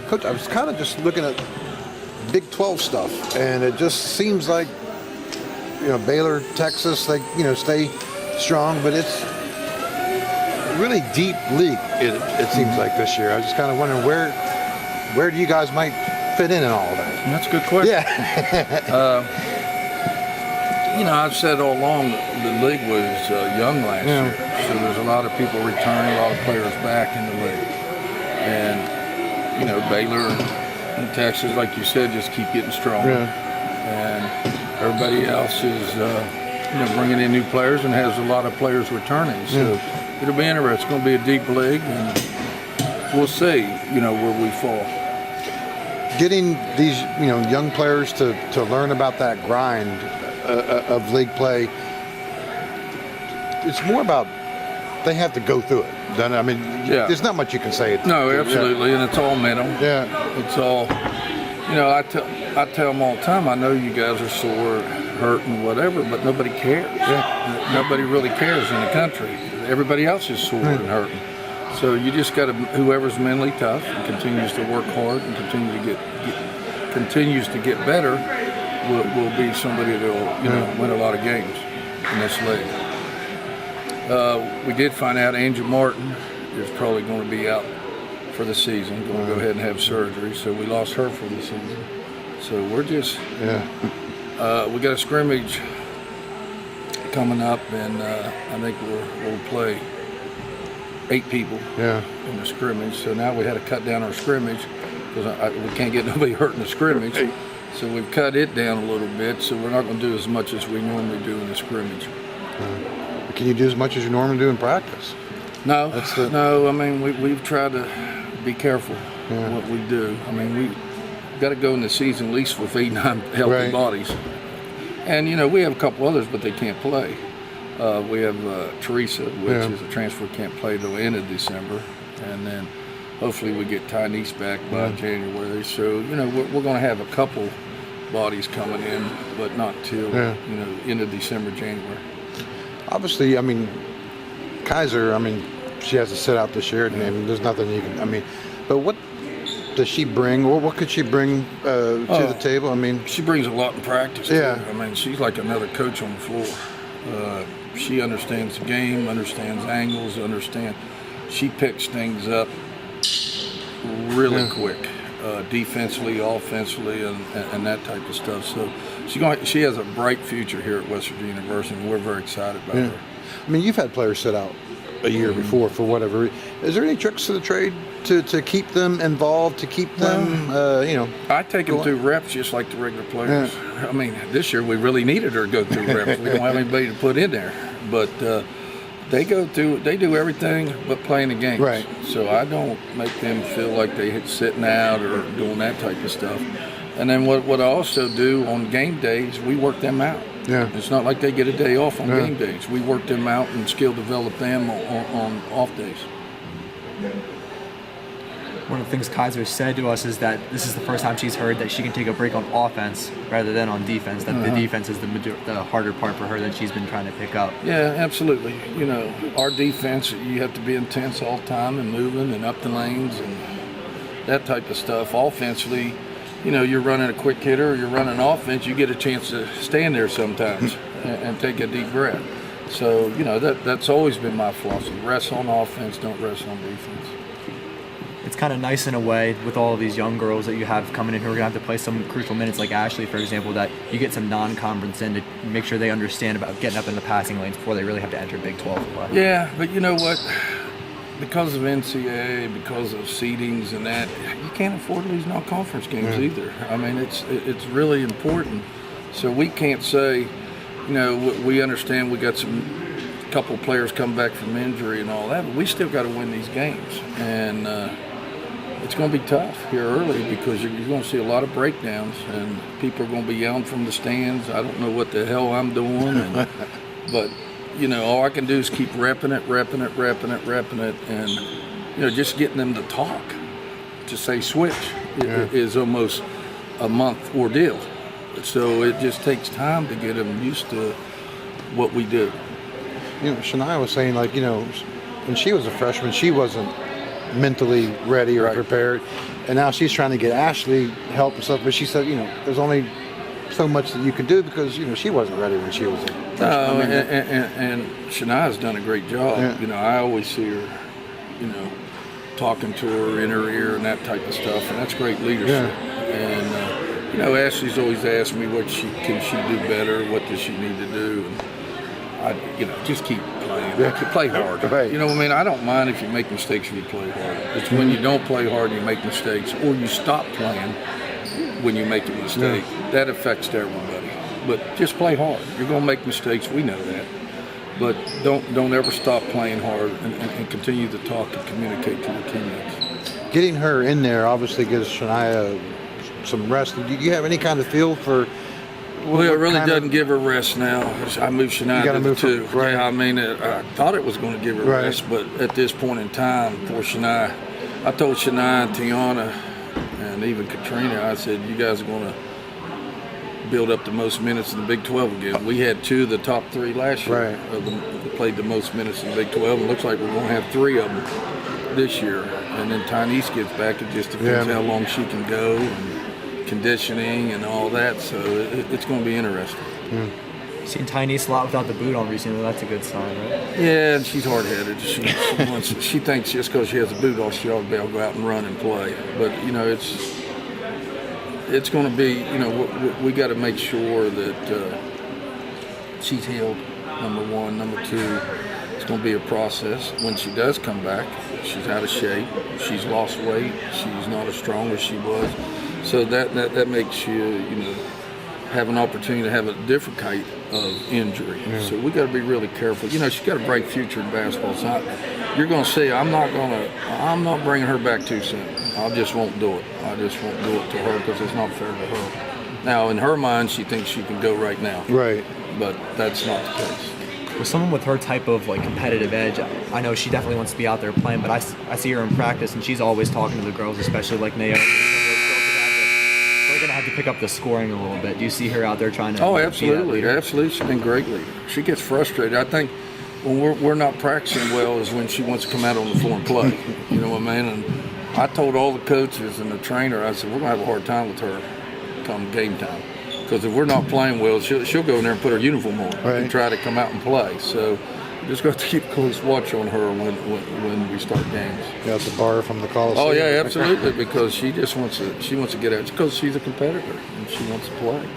Coach, I was kind of just looking at Big 12 stuff, and it just seems like, Baylor, Texas, they, stay strong, but it's a really deep league, it seems like this year. I was just kind of wondering where do you guys might fit in all of that? That's a good question. Yeah. I've said all along the league was young last year, so there's a lot of people returning, a lot of players back in the league. And, Baylor and Texas, like you said, just keep getting stronger. And everybody else is, bringing in new players and has a lot of players returning. So it'll be interesting. It's going to be a deep league, and we'll see, where we fall. Getting these, young players to learn about that grind of league play, it's more about they have to go through it. There's not much you can say. No, absolutely, and it's all mental. Yeah. It's all, I tell them all the time, I know you guys are sore, hurt, and whatever, but nobody cares. Yeah. Nobody really cares in the country. Everybody else is sore and hurting. So you just got to, whoever's mentally tough and continues to work hard and continues to get better, will be somebody that will, win a lot of games in this league. We did find out Angel Martin is probably going to be out for the season, going to go ahead and have surgery, so we lost her for the season. So we're just, we got a scrimmage coming up, and I think we'll play 8 people in the scrimmage. So now we had to cut down our scrimmage because we can't get nobody hurt in the scrimmage. So we've cut it down a little bit, so we're not going to do as much as we normally do in the scrimmage. Can you do as much as you normally do in practice? No, no. I mean, we've tried to be careful what we do. I mean, we've got to go in the season at least with 8, 9 healthy bodies. And, we have a couple others, but they can't play. We have Teresa, which is a transfer, can't play till the end of December. And then hopefully we get Tyneese back by January. So, we're going to have a couple bodies coming in, but not till, end of December, January. Obviously, Kaiser, she has to sit out this year, and there's nothing you can, but what does she bring, or what could she bring to the table? She brings a lot in practice. Too. She's like another coach on the floor. She understands the game, understands angles, she picks things up really quick, defensively, offensively, and that type of stuff. So she has a bright future here at West Virginia University, and we're very excited about her. You've had players sit out a year before for whatever. Is there any tricks to the trade to keep them involved, to keep them, I take them through reps just like the regular players. This year we really needed her to go through reps. We don't have anybody to put in there, but they do everything but playing the games. Right. So I don't make them feel like they're sitting out or doing that type of stuff. And then what I also do on game days, we work them out. It's not like they get a day off on game days. We work them out and skill develop them on off days. One of the things Kaiser said to us is that this is the first time she's heard that she can take a break on offense rather than on defense, that the defense is the harder part for her that she's been trying to pick up. Yeah, absolutely. Our defense, you have to be intense all the time and moving and up the lanes and that type of stuff. Offensively, you're running a quick hitter or you're running offense, you get a chance to stand there sometimes and take a deep breath. So, that's always been my philosophy. Rest on offense, don't rest on defense. It's kind of nice in a way with all of these young girls that you have coming in who are going to have to play some crucial minutes, like Ashley, for example, that you get some non-conference in to make sure they understand about getting up in the passing lanes before they really have to enter Big 12 play. Yeah, but you know what? Because of NCAA, because of seedings and that, you can't afford to lose non-conference games either. It's really important. So we can't say, we understand we got a couple players come back from injury and all that, but we still got to win these games. And it's going to be tough here early because you're going to see a lot of breakdowns and people are going to be yelling from the stands. I don't know what the hell I'm doing, but all I can do is keep repping it, and just getting them to talk, to say switch is almost a month ordeal. So it just takes time to get them used to what we do. Shania was saying, when she was a freshman, she wasn't mentally ready or prepared. and now she's trying to get Ashley help and stuff. But she said, there's only so much that you can do because she wasn't ready when she was a freshman. No, and Shania's done a great job. Yeah. I always see her, talking to her in her ear and that type of stuff, and that's great leadership. And Ashley's always asked me what can she do better, what does she need to do, and I just keep playing. Play hard. Right. I don't mind if you make mistakes or you play hard. It's when you don't play hard and you make mistakes, or you stop playing when you make a mistake. That affects everybody. But just play hard. You're going to make mistakes. We know that. But don't ever stop playing hard and continue to talk and communicate to your teammates. Getting her in there obviously gives Shania some rest. Do you have any kind of feel for? Well, it really doesn't give her rest now. I moved Shania to the 2. Right. Yeah, I thought it was going to give her rest, but at this point in time, for Shania, I told Shania and Tiana and even Katrina, I said, you guys are going to build up the most minutes in the Big 12 again. We had 2 of the top 3 last year of them that played the most minutes in the Big 12. It looks like we're going to have 3 of them this year. And then Tyneese gets back. It just depends how long she can go and conditioning and all that. So it's going to be interesting. Seen Tyneese a lot without the boot on recently. That's a good sign, right? Yeah, and she's hard-headed. She thinks just because she has a boot on, she ought to be able to go out and run and play. But, it's going to be, we got to make sure that she's healed, number one. Number 2, it's going to be a process. When she does come back, she's out of shape. She's lost weight. She's not as strong as she was. So that makes you, have an opportunity to have a different kind of injury. So we got to be really careful. She's got a bright future in basketball. So you're going to see, I'm not bringing her back too soon. I just won't do it. I just won't do it to her because it's not fair to her. Now, in her mind, she thinks she can go right now. Right. But that's not the case. With someone with her type of competitive edge, I know she definitely wants to be out there playing, but I see her in practice and she's always talking to the girls, especially Naomi. They're going to have to pick up the scoring a little bit. Do you see her out there trying to Oh, be that absolutely. leader? Absolutely. She's been a great leader. She gets frustrated. I think when we're not practicing well is when she wants to come out on the floor and play. You know what I mean? And I told all the coaches and the trainer, I said, we're going to have a hard time with her come game time. Because if we're not playing well, she'll go in there and put her uniform on and try to come out and play. So we just got to keep a close watch on her when we start games. You have to bar from the Coliseum. Oh, yeah, absolutely, because she just wants to get out. Because she's a competitor and she wants to play.